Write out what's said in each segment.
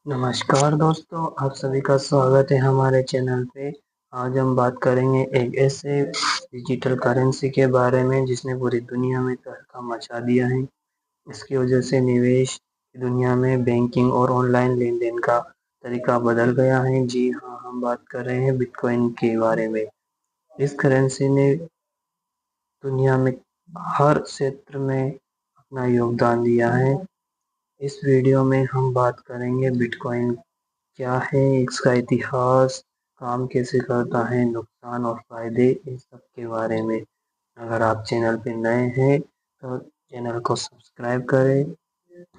नमस्कार दोस्तों, आप सभी का स्वागत है हमारे चैनल पे। आज हम बात करेंगे एक ऐसे डिजिटल करेंसी के बारे में जिसने पूरी दुनिया में तहलका मचा दिया है। इसकी वजह से निवेश की दुनिया में बैंकिंग और ऑनलाइन लेन देन का तरीका बदल गया है। जी हाँ, हम बात कर रहे हैं बिटकॉइन के बारे में। इस करेंसी ने दुनिया में हर क्षेत्र में अपना योगदान दिया है। इस वीडियो में हम बात करेंगे बिटकॉइन क्या है, इसका इतिहास, काम कैसे करता है, नुकसान और फायदे, इन सब के बारे में। अगर आप चैनल पे नए हैं तो चैनल को सब्सक्राइब करें,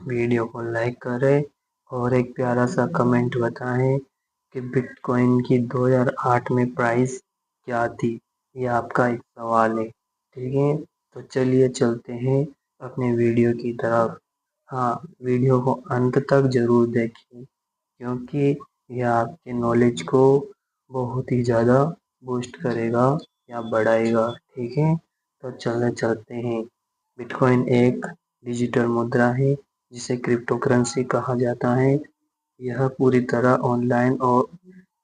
वीडियो को लाइक करें और एक प्यारा सा कमेंट बताएं कि बिटकॉइन की 2008 में प्राइस क्या थी। ये आपका एक सवाल है, ठीक है। तो चलिए चलते हैं अपने वीडियो की तरफ। हाँ, वीडियो को अंत तक जरूर देखें क्योंकि यह आपके नॉलेज को बहुत ही ज़्यादा बूस्ट करेगा या बढ़ाएगा, ठीक है। तो चलते हैं। बिटकॉइन एक डिजिटल मुद्रा है जिसे क्रिप्टो करेंसी कहा जाता है। यह पूरी तरह ऑनलाइन और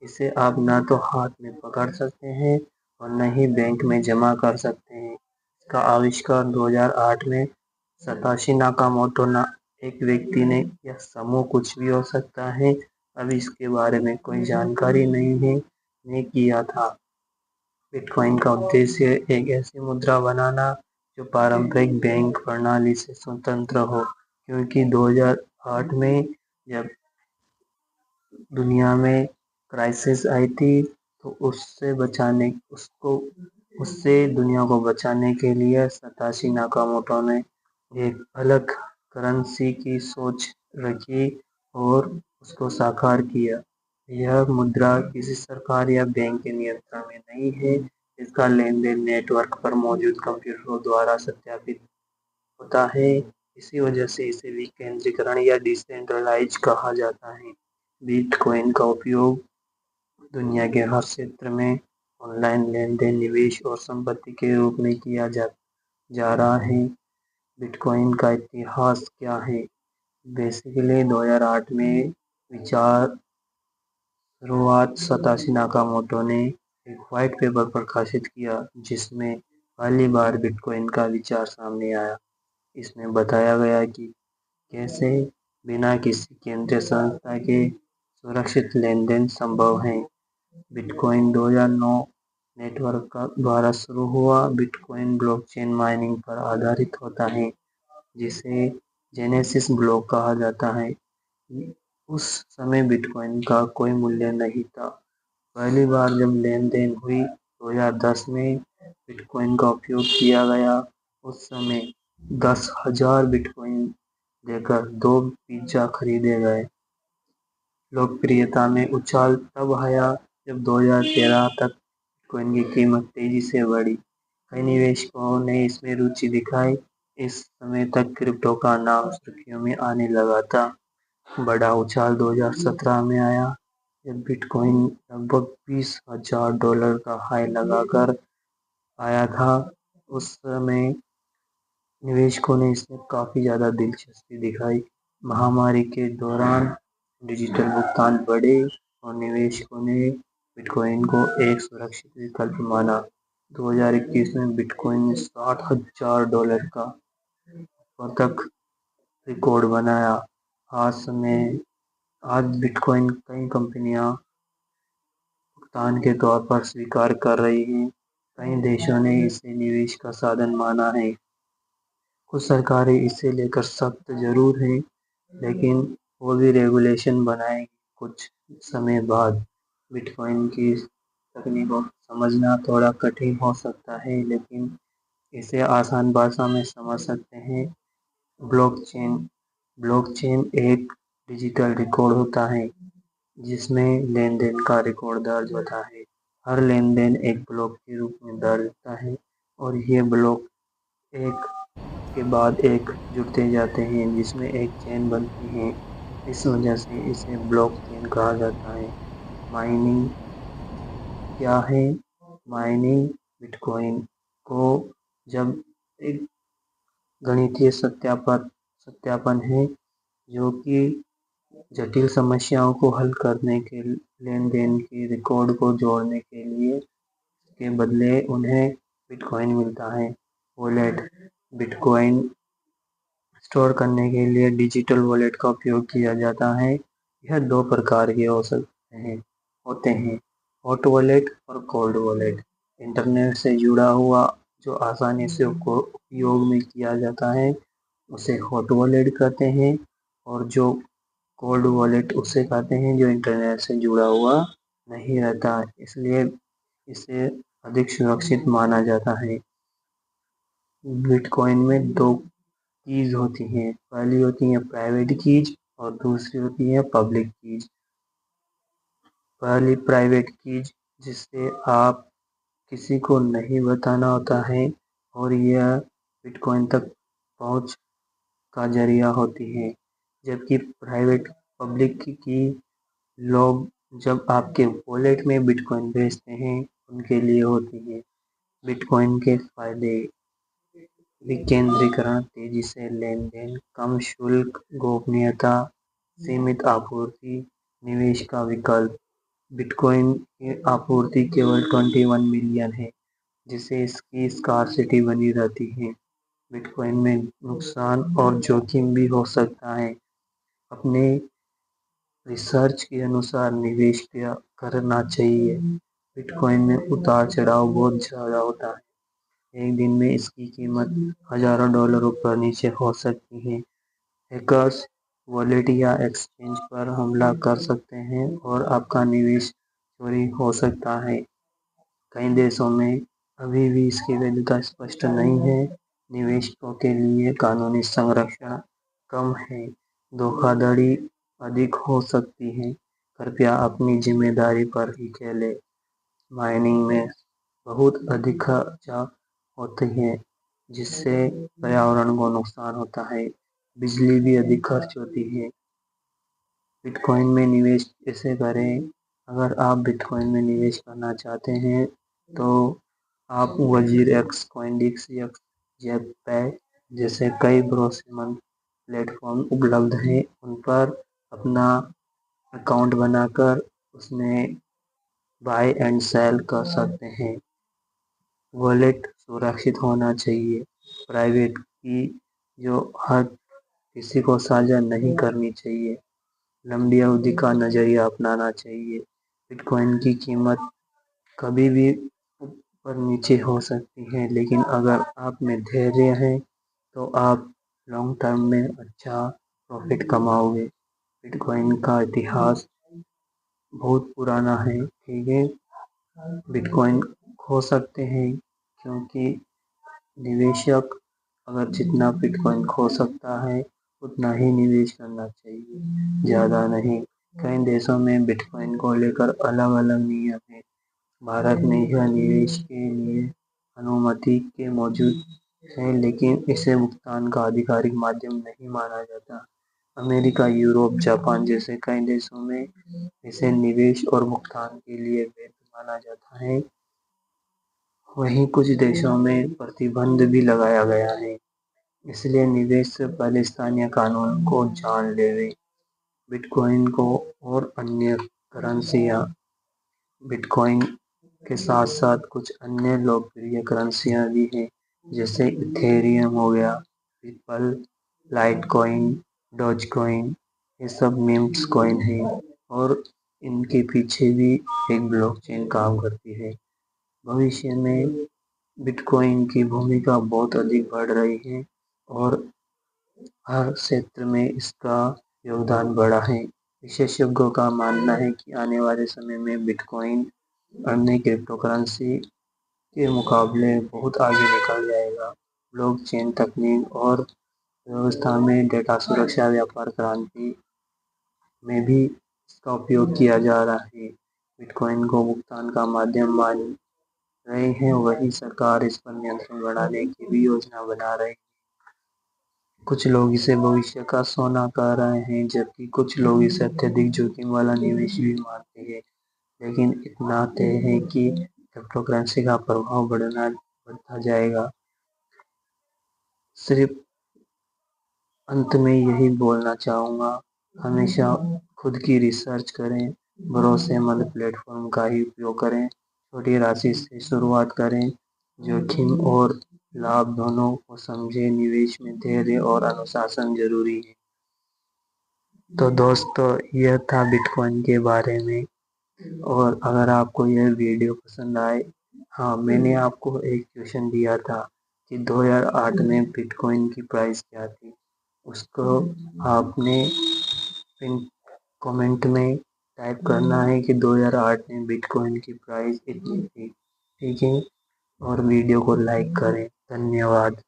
इसे आप ना तो हाथ में पकड़ सकते हैं और न ही बैंक में जमा कर सकते हैं। इसका आविष्कार 2008 में सतोशी नाकामोटो एक व्यक्ति ने, यह समूह कुछ भी हो सकता है, अभी इसके बारे में कोई जानकारी नहीं है, ने किया था। बिटकॉइन का उद्देश्य एक ऐसी मुद्रा बनाना जो पारंपरिक बैंक प्रणाली से स्वतंत्र हो, क्योंकि 2008 में जब दुनिया में क्राइसिस आई थी तो उससे दुनिया को बचाने के लिए सतोशी नाकामोटो ने एक अलग करेंसी की सोच रखी और उसको साकार किया। यह मुद्रा किसी सरकार या बैंक के नियंत्रण में नहीं है। इसका लेन देन नेटवर्क पर मौजूद कंप्यूटरों द्वारा सत्यापित होता है। इसी वजह से इसे विकेंद्रीकरण या डिसेंट्रलाइज कहा जाता है। बिटकॉइन का उपयोग दुनिया के हर क्षेत्र में ऑनलाइन लेन देन, निवेश और संपत्ति के रूप में किया जा रहा है। बिटकॉइन का इतिहास क्या है? बेसिकली 2008 में विचार शुरुआत सतोशी नाकामोटो ने एक व्हाइट पेपर प्रकाशित किया जिसमें पहली बार बिटकॉइन का विचार सामने आया। इसमें बताया गया कि कैसे बिना किसी केंद्रीय संस्था के सुरक्षित लेन देन संभव है। बिटकॉइन 2009 नेटवर्क द्वारा शुरू हुआ। बिटकॉइन ब्लॉकचेन माइनिंग पर आधारित होता है जिसे जेनेसिस ब्लॉक कहा जाता है। उस समय बिटकॉइन का कोई मूल्य नहीं था। पहली बार जब लेन देन हुई 2010 में बिटकॉइन का उपयोग किया गया। उस समय 10,000 बिटकॉइन देकर 2 पिज्जा खरीदे गए। लोकप्रियता में उछाल तब आया जब 2013 तक बिटकॉइन की कीमत तेजी से बढ़ी। कई निवेशकों ने इसमें रुचि दिखाई। इस समय तक क्रिप्टो का नाम सुर्खियों में आने लगा था। बड़ा उछाल 2017 में आया जब बिटकॉइन लगभग $20,000 का हाई लगाकर आया था। उस समय निवेशकों ने इसमें काफ़ी ज़्यादा दिलचस्पी दिखाई। महामारी के दौरान डिजिटल भुगतान बढ़े और निवेशकों ने बिटकॉइन को एक सुरक्षित विकल्प माना। 2021 में बिटकॉइन ने $60,000 का तक रिकॉर्ड बनाया। आज बिटकॉइन कई कंपनियां भुगतान के तौर पर स्वीकार कर रही हैं। कई देशों ने इसे निवेश का साधन माना है। कुछ सरकारें इसे लेकर सख्त जरूर हैं, लेकिन वो भी रेगुलेशन बनाएंगी कुछ समय बाद। बिटकॉइन की तकनीक को समझना थोड़ा कठिन हो सकता है, लेकिन इसे आसान भाषा में समझ सकते हैं। ब्लॉकचेन ब्लॉकचेन एक डिजिटल रिकॉर्ड होता है जिसमें लेन देन का रिकॉर्ड दर्ज होता है। हर लेन देन एक ब्लॉक के रूप में दर्ज होता है और ये ब्लॉक एक के बाद एक जुड़ते जाते हैं जिसमें एक चेन बनती है। इस वजह से इसे ब्लॉकचेन कहा जाता है। माइनिंग क्या है? माइनिंग बिटकॉइन को जब एक गणितीय सत्यापन है जो कि जटिल समस्याओं को हल करने के लेन-देन के रिकॉर्ड को जोड़ने के लिए के बदले उन्हें बिटकॉइन मिलता है। वॉलेट बिटकॉइन स्टोर करने के लिए डिजिटल वॉलेट का उपयोग किया जाता है। यह दो प्रकार के होते हैं हॉट वॉलेट और कोल्ड वॉलेट। इंटरनेट से जुड़ा हुआ जो आसानी से उपयोग में किया जाता है उसे हॉट वॉलेट कहते हैं, और जो कोल्ड वॉलेट उसे कहते हैं जो इंटरनेट से जुड़ा हुआ नहीं रहता, इसलिए इसे अधिक सुरक्षित माना जाता है। बिटकॉइन में दो कीज होती हैं। पहली होती है प्राइवेट कीज और दूसरी होती है पब्लिक कीज। पहली प्राइवेट कीज जिससे आप किसी को नहीं बताना होता है, और यह बिटकॉइन तक पहुंच का जरिया होती है। जबकि प्राइवेट पब्लिक की लोग जब आपके वॉलेट में बिटकॉइन भेजते हैं उनके लिए होती है। बिटकॉइन के फायदे विकेंद्रीकरण, तेजी से लेन-देन, कम शुल्क, गोपनीयता, सीमित आपूर्ति, निवेश का विकल्प। बिटकॉइन की आपूर्ति केवल 21 मिलियन है, जिससे इसकी स्कार्सिटी बनी रहती है। बिटकॉइन में नुकसान और जोखिम भी हो सकता है। अपने रिसर्च के अनुसार निवेश करना चाहिए। बिटकॉइन में उतार चढ़ाव बहुत ज़्यादा होता है। एक दिन में इसकी कीमत हजारों डॉलर ऊपर नीचे हो सकती है। हैकर्स वॉलेट या एक्सचेंज पर हमला कर सकते हैं और आपका निवेश चोरी हो सकता है। कई देशों में अभी भी इसकी वैधता स्पष्ट नहीं है। निवेशकों के लिए कानूनी संरक्षण कम है। धोखाधड़ी अधिक हो सकती है। कृपया अपनी जिम्मेदारी पर ही खेलें। माइनिंग में बहुत अधिक खर्चा होती है, जिससे पर्यावरण को नुकसान होता है। बिजली भी अधिक खर्च होती है। बिटकॉइन में निवेश कैसे करें? अगर आप बिटकॉइन में निवेश करना चाहते हैं तो आप वजीरएक्स, कॉइनडिस्क या जेपै जैसे कई भरोसेमंद प्लेटफॉर्म उपलब्ध हैं, उन पर अपना अकाउंट बनाकर उसमें बाय एंड सेल कर सकते हैं। वॉलेट सुरक्षित होना चाहिए। प्राइवेट की जो हर किसी को साझा नहीं करनी चाहिए। लंबी अवधि का नजरिया अपनाना चाहिए। बिटकॉइन की कीमत कभी भी ऊपर नीचे हो सकती है, लेकिन अगर आप में धैर्य है तो आप लॉन्ग टर्म में अच्छा प्रॉफिट कमाओगे। बिटकॉइन का इतिहास बहुत पुराना है, ठीक है। बिटकॉइन खो सकते हैं क्योंकि निवेशक अगर जितना बिटकॉइन खो सकता है उतना ही निवेश करना चाहिए, ज़्यादा नहीं। कई देशों में बिटकॉइन को लेकर अलग अलग नियम हैं। भारत में यह निवेश के लिए अनुमति के मौजूद है, लेकिन इसे भुगतान का आधिकारिक माध्यम नहीं माना जाता। अमेरिका, यूरोप, जापान जैसे कई देशों में इसे निवेश और भुगतान के लिए वैध माना जाता है। वहीं कुछ देशों में प्रतिबंध भी लगाया गया है, इसलिए निवेश से पहले स्थानीय कानून को जान लें। बिटकॉइन को और अन्य करेंसियाँ बिटकॉइन के साथ साथ कुछ अन्य लोकप्रिय करेंसियाँ भी हैं, जैसे इथेरियम हो गया, रिपल, लाइटकॉइन, डॉजकॉइन। ये सब मीम्स कॉइन हैं और इनके पीछे भी एक ब्लॉकचेन काम करती है। भविष्य में बिटकॉइन की भूमिका बहुत अधिक बढ़ रही है और हर क्षेत्र में इसका योगदान बढ़ा है। विशेषज्ञों का मानना है कि आने वाले समय में बिटकॉइन अन्य क्रिप्टोकरेंसी के मुकाबले बहुत आगे निकल जाएगा। ब्लॉकचेन तकनीक और व्यवस्था में डेटा सुरक्षा, व्यापार क्रांति में भी इसका उपयोग किया जा रहा है। बिटकॉइन को भुगतान का माध्यम मान रहे हैं, वहीं सरकार इस पर नियंत्रण बढ़ाने की भी योजना बना रही है। कुछ लोग इसे भविष्य का सोना कह रहे हैं, जबकि कुछ लोग इसे अत्यधिक जोखिम वाला निवेश भी मानते हैं। लेकिन इतना तय है कि क्रिप्टोकरेंसी का प्रभाव बढ़ता जाएगा। सिर्फ अंत में यही बोलना चाहूँगा हमेशा खुद की रिसर्च करें, भरोसेमंद प्लेटफॉर्म का ही उपयोग करें, छोटी राशि से शुरुआत करें, जोखिम और लाभ दोनों को समझें, निवेश में धैर्य और अनुशासन जरूरी है। तो दोस्तों यह था बिटकॉइन के बारे में। और अगर आपको यह वीडियो पसंद आए, हाँ मैंने आपको एक क्वेश्चन दिया था कि 2008 में बिटकॉइन की प्राइस क्या थी, उसको आपने पिन कमेंट में टाइप करना है कि 2008 में बिटकॉइन की प्राइस इतनी थी। ठीक है, और वीडियो को लाइक करें। धन्यवाद।